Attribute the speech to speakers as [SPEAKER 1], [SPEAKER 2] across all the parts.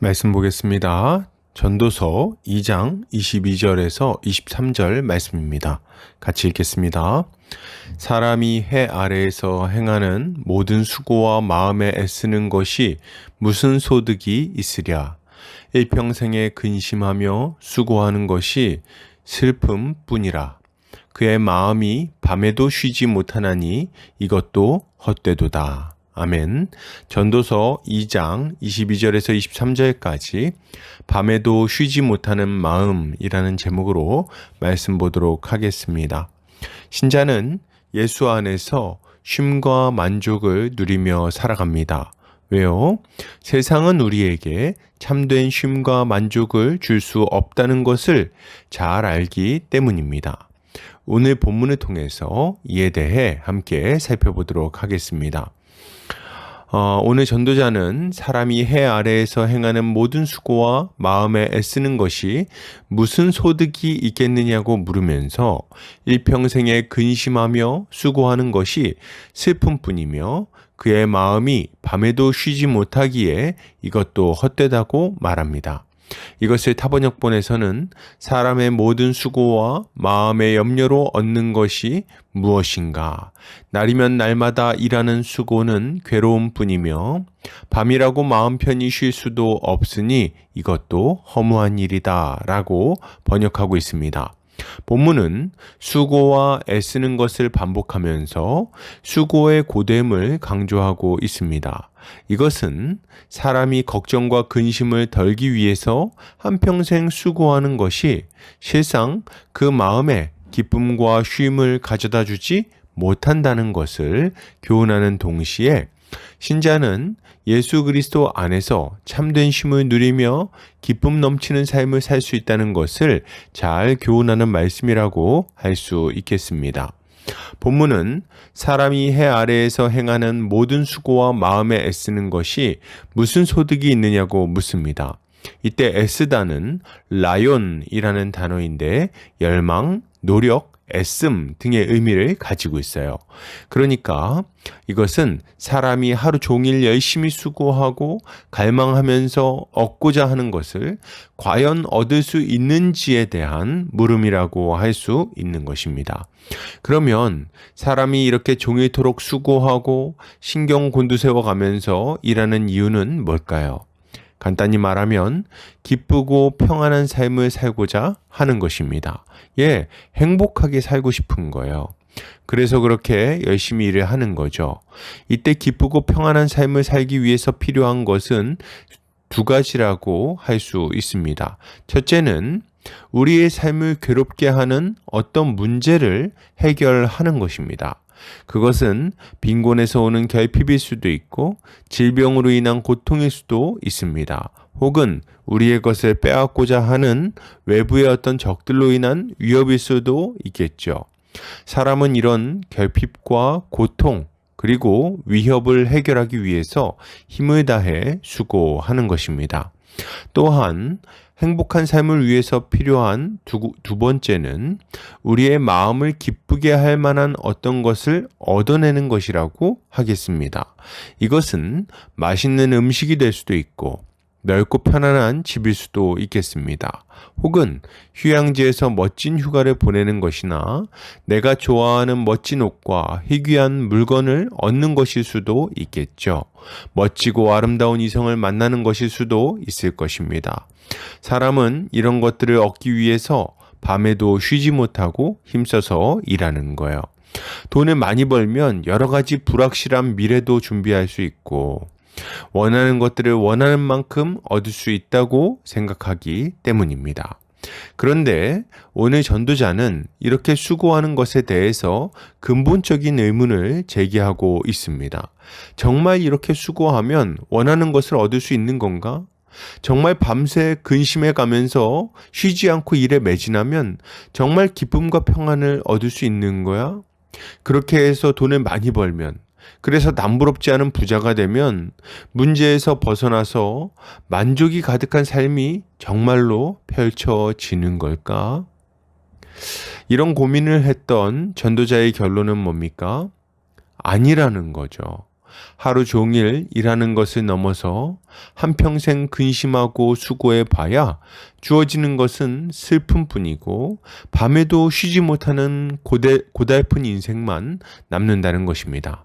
[SPEAKER 1] 말씀 보겠습니다. 전도서 2장 22절에서 23절 말씀입니다. 같이 읽겠습니다. 사람이 해 아래에서 행하는 모든 수고와 마음에 애쓰는 것이 무슨 소득이 있으랴. 일평생에 근심하며 수고하는 것이 슬픔뿐이라. 그의 마음이 밤에도 쉬지 못하나니 이것도 헛되도다. 아멘. 전도서 2장 22절에서 23절까지 밤에도 쉬지 못하는 마음이라는 제목으로 말씀 보도록 하겠습니다. 신자는 예수 안에서 쉼과 만족을 누리며 살아갑니다. 왜요? 세상은 우리에게 참된 쉼과 만족을 줄 수 없다는 것을 잘 알기 때문입니다. 오늘 본문을 통해서 이에 대해 함께 살펴보도록 하겠습니다. 오늘 전도자는 사람이 해 아래에서 행하는 모든 수고와 마음에 애쓰는 것이 무슨 소득이 있겠느냐고 물으면서 일평생에 근심하며 수고하는 것이 슬픔뿐이며 그의 마음이 밤에도 쉬지 못하기에 이것도 헛되다고 말합니다. 이것을 타번역본에서는 사람의 모든 수고와 마음의 염려로 얻는 것이 무엇인가? 날이면 날마다 일하는 수고는 괴로움뿐이며 밤이라고 마음 편히 쉴 수도 없으니 이것도 허무한 일이다 라고 번역하고 있습니다. 본문은 수고와 애쓰는 것을 반복하면서 수고의 고됨을 강조하고 있습니다. 이것은 사람이 걱정과 근심을 덜기 위해서 한평생 수고하는 것이 실상 그 마음에 기쁨과 쉼을 가져다 주지 못한다는 것을 교훈하는 동시에 신자는 예수 그리스도 안에서 참된 쉼을 누리며 기쁨 넘치는 삶을 살 수 있다는 것을 잘 교훈하는 말씀이라고 할 수 있겠습니다. 본문은 사람이 해 아래에서 행하는 모든 수고와 마음에 애쓰는 것이 무슨 소득이 있느냐고 묻습니다. 이때 애쓰다는 라연이라는 단어인데 열망, 노력, 애씀 등의 의미를 가지고 있어요. 그러니까 이것은 사람이 하루 종일 열심히 수고하고 갈망하면서 얻고자 하는 것을 과연 얻을 수 있는지에 대한 물음이라고 할 수 있는 것입니다. 그러면 사람이 이렇게 종일토록 수고하고 신경 곤두세워 가면서 일하는 이유는 뭘까요? 간단히 말하면 기쁘고 평안한 삶을 살고자 하는 것입니다. 행복하게 살고 싶은 거예요. 그래서 그렇게 열심히 일을 하는 거죠. 이때 기쁘고 평안한 삶을 살기 위해서 필요한 것은 두 가지라고 할 수 있습니다. 첫째는 우리의 삶을 괴롭게 하는 어떤 문제를 해결하는 것입니다. 그것은 빈곤에서 오는 결핍일 수도 있고 질병으로 인한 고통일 수도 있습니다. 혹은 우리의 것을 빼앗고자 하는 외부의 어떤 적들로 인한 위협일 수도 있겠죠. 사람은 이런 결핍과 고통 그리고 위협을 해결하기 위해서 힘을 다해 수고하는 것입니다. 또한 행복한 삶을 위해서 필요한 두 번째는 우리의 마음을 기쁘게 할 만한 어떤 것을 얻어내는 것이라고 하겠습니다. 이것은 맛있는 음식이 될 수도 있고 넓고 편안한 집일 수도 있겠습니다. 혹은 휴양지에서 멋진 휴가를 보내는 것이나 내가 좋아하는 멋진 옷과 희귀한 물건을 얻는 것일 수도 있겠죠. 멋지고 아름다운 이성을 만나는 것일 수도 있을 것입니다. 사람은 이런 것들을 얻기 위해서 밤에도 쉬지 못하고 힘써서 일하는 거예요. 돈을 많이 벌면 여러 가지 불확실한 미래도 준비할 수 있고 원하는 것들을 원하는 만큼 얻을 수 있다고 생각하기 때문입니다. 그런데 오늘 전도자는 이렇게 수고하는 것에 대해서 근본적인 의문을 제기하고 있습니다. 정말 이렇게 수고하면 원하는 것을 얻을 수 있는 건가? 정말 밤새 근심해 가면서 쉬지 않고 일에 매진하면 정말 기쁨과 평안을 얻을 수 있는 거야? 그렇게 해서 돈을 많이 벌면 그래서 남부럽지 않은 부자가 되면 문제에서 벗어나서 만족이 가득한 삶이 정말로 펼쳐지는 걸까? 이런 고민을 했던 전도자의 결론은 뭡니까? 아니라는 거죠. 하루 종일 일하는 것을 넘어서 한평생 근심하고 수고해 봐야 주어지는 것은 슬픔뿐이고 밤에도 쉬지 못하는 고달픈 인생만 남는다는 것입니다.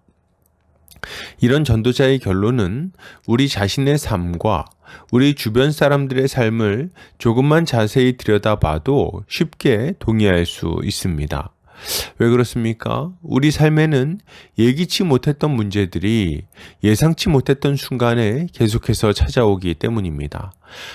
[SPEAKER 1] 이런 전도자의 결론은 우리 자신의 삶과 우리 주변 사람들의 삶을 조금만 자세히 들여다봐도 쉽게 동의할 수 있습니다. 왜 그렇습니까? 우리 삶에는 예기치 못했던 문제들이 예상치 못했던 순간에 계속해서 찾아오기 때문입니다.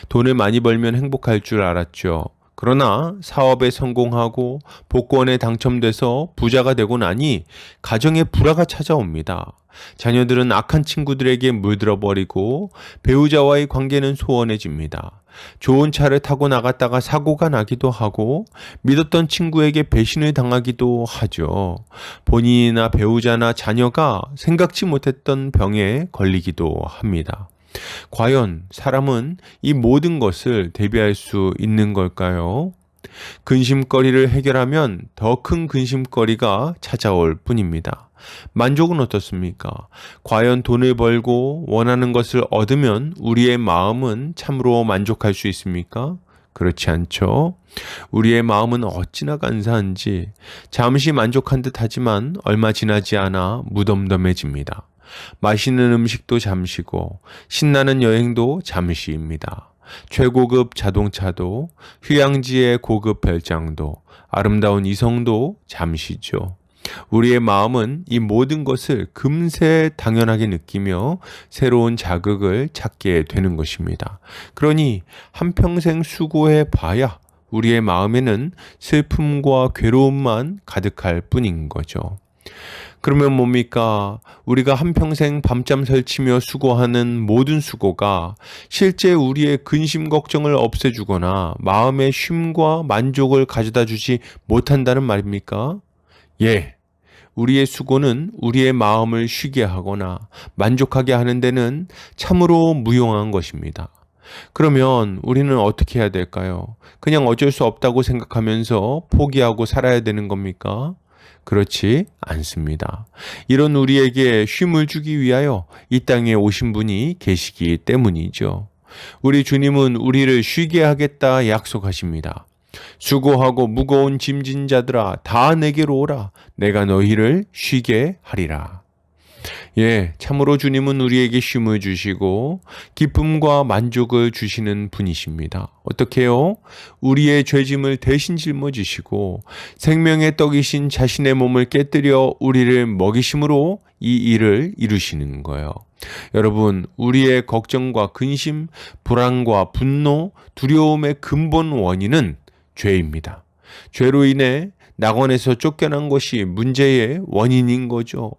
[SPEAKER 1] 돈을 많이 벌면 행복할 줄 알았죠. 그러나 사업에 성공하고 복권에 당첨돼서 부자가 되고 나니 가정에 불화가 찾아옵니다. 자녀들은 악한 친구들에게 물들어버리고 배우자와의 관계는 소원해집니다. 좋은 차를 타고 나갔다가 사고가 나기도 하고 믿었던 친구에게 배신을 당하기도 하죠. 본인이나 배우자나 자녀가 생각지 못했던 병에 걸리기도 합니다. 과연 사람은 이 모든 것을 대비할 수 있는 걸까요? 근심거리를 해결하면 더 큰 근심거리가 찾아올 뿐입니다. 만족은 어떻습니까? 과연 돈을 벌고 원하는 것을 얻으면 우리의 마음은 참으로 만족할 수 있습니까? 그렇지 않죠. 우리의 마음은 어찌나 간사한지 잠시 만족한 듯 하지만 얼마 지나지 않아 무덤덤해집니다. 맛있는 음식도 잠시고 신나는 여행도 잠시입니다. 최고급 자동차도 휴양지의 고급 별장도 아름다운 이성도 잠시죠. 우리의 마음은 이 모든 것을 금세 당연하게 느끼며 새로운 자극을 찾게 되는 것입니다. 그러니 한평생 수고해 봐야 우리의 마음에는 슬픔과 괴로움만 가득할 뿐인 거죠. 그러면 뭡니까? 우리가 한평생 밤잠 설치며 수고하는 모든 수고가 실제 우리의 근심 걱정을 없애주거나 마음의 쉼과 만족을 가져다 주지 못한다는 말입니까? 예. 우리의 수고는 우리의 마음을 쉬게 하거나 만족하게 하는 데는 참으로 무용한 것입니다. 그러면 우리는 어떻게 해야 될까요? 그냥 어쩔 수 없다고 생각하면서 포기하고 살아야 되는 겁니까? 그렇지 않습니다. 이런 우리에게 쉼을 주기 위하여 이 땅에 오신 분이 계시기 때문이죠. 우리 주님은 우리를 쉬게 하겠다 약속하십니다. 수고하고 무거운 짐진 자들아 다 내게로 오라. 내가 너희를 쉬게 하리라. 예, 참으로 주님은 우리에게 쉼을 주시고 기쁨과 만족을 주시는 분이십니다. 어떻게요? 우리의 죄짐을 대신 짊어지시고 생명의 떡이신 자신의 몸을 깨뜨려 우리를 먹이심으로 이 일을 이루시는 거예요. 여러분, 우리의 걱정과 근심, 불안과 분노, 두려움의 근본 원인은 죄입니다. 죄로 인해 낙원에서 쫓겨난 것이 문제의 원인인 거죠.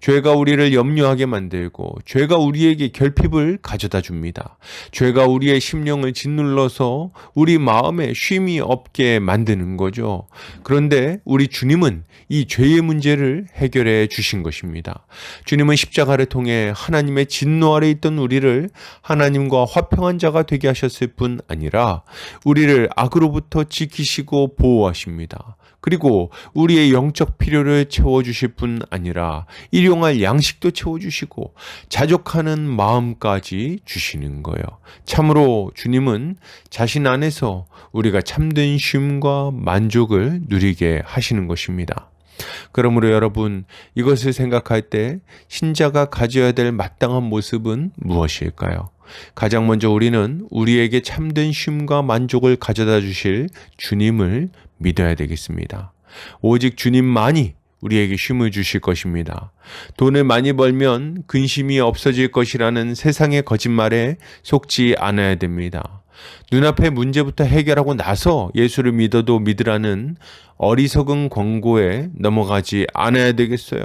[SPEAKER 1] 죄가 우리를 염려하게 만들고 죄가 우리에게 결핍을 가져다 줍니다. 죄가 우리의 심령을 짓눌러서 우리 마음에 쉼이 없게 만드는 거죠. 그런데 우리 주님은 이 죄의 문제를 해결해 주신 것입니다. 주님은 십자가를 통해 하나님의 진노 아래 있던 우리를 하나님과 화평한 자가 되게 하셨을 뿐 아니라 우리를 악으로부터 지키시고 보호하십니다. 그리고 우리의 영적 필요를 채워주실 뿐 아니라 일용할 양식도 채워주시고 자족하는 마음까지 주시는 거예요. 참으로 주님은 자신 안에서 우리가 참된 쉼과 만족을 누리게 하시는 것입니다. 그러므로 여러분, 이것을 생각할 때 신자가 가져야 될 마땅한 모습은 무엇일까요? 가장 먼저 우리는 우리에게 참된 쉼과 만족을 가져다 주실 주님을 믿어야 되겠습니다. 오직 주님만이 우리에게 쉼을 주실 것입니다. 돈을 많이 벌면 근심이 없어질 것이라는 세상의 거짓말에 속지 않아야 됩니다. 눈앞의 문제부터 해결하고 나서 예수를 믿어도 믿으라는 어리석은 권고에 넘어가지 않아야 되겠어요.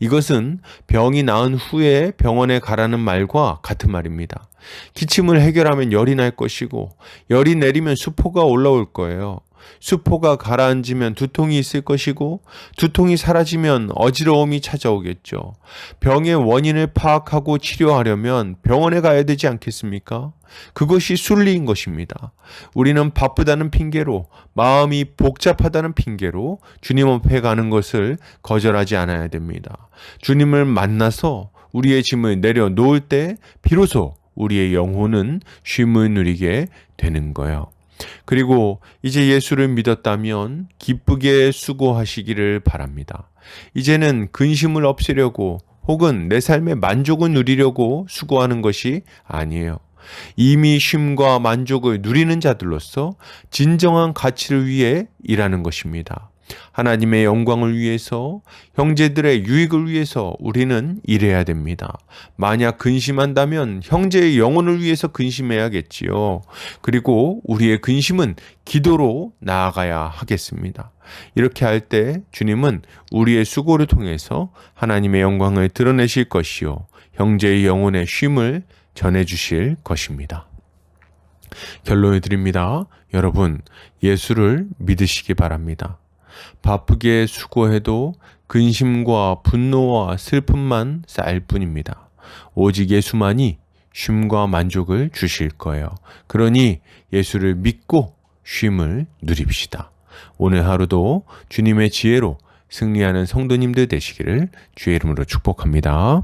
[SPEAKER 1] 이것은 병이 나은 후에 병원에 가라는 말과 같은 말입니다. 기침을 해결하면 열이 날 것이고 열이 내리면 수포가 올라올 거예요. 수포가 가라앉으면 두통이 있을 것이고 두통이 사라지면 어지러움이 찾아오겠죠. 병의 원인을 파악하고 치료하려면 병원에 가야 되지 않겠습니까? 그것이 순리인 것입니다. 우리는 바쁘다는 핑계로, 마음이 복잡하다는 핑계로 주님 앞에 가는 것을 거절하지 않아야 됩니다. 주님을 만나서 우리의 짐을 내려놓을 때 비로소 우리의 영혼은 쉼을 누리게 되는 거예요. 그리고 이제 예수를 믿었다면 기쁘게 수고하시기를 바랍니다. 이제는 근심을 없애려고 혹은 내 삶의 만족을 누리려고 수고하는 것이 아니에요. 이미 쉼과 만족을 누리는 자들로서 진정한 가치를 위해 일하는 것입니다. 하나님의 영광을 위해서, 형제들의 유익을 위해서 우리는 일해야 됩니다. 만약 근심한다면 형제의 영혼을 위해서 근심해야겠지요. 그리고 우리의 근심은 기도로 나아가야 하겠습니다. 이렇게 할 때 주님은 우리의 수고를 통해서 하나님의 영광을 드러내실 것이요, 형제의 영혼의 쉼을 전해주실 것입니다. 결론을 드립니다. 여러분, 예수를 믿으시기 바랍니다. 바쁘게 수고해도 근심과 분노와 슬픔만 쌓일 뿐입니다. 오직 예수만이 쉼과 만족을 주실 거예요. 그러니 예수를 믿고 쉼을 누립시다. 오늘 하루도 주님의 지혜로 승리하는 성도님들 되시기를 주의 이름으로 축복합니다.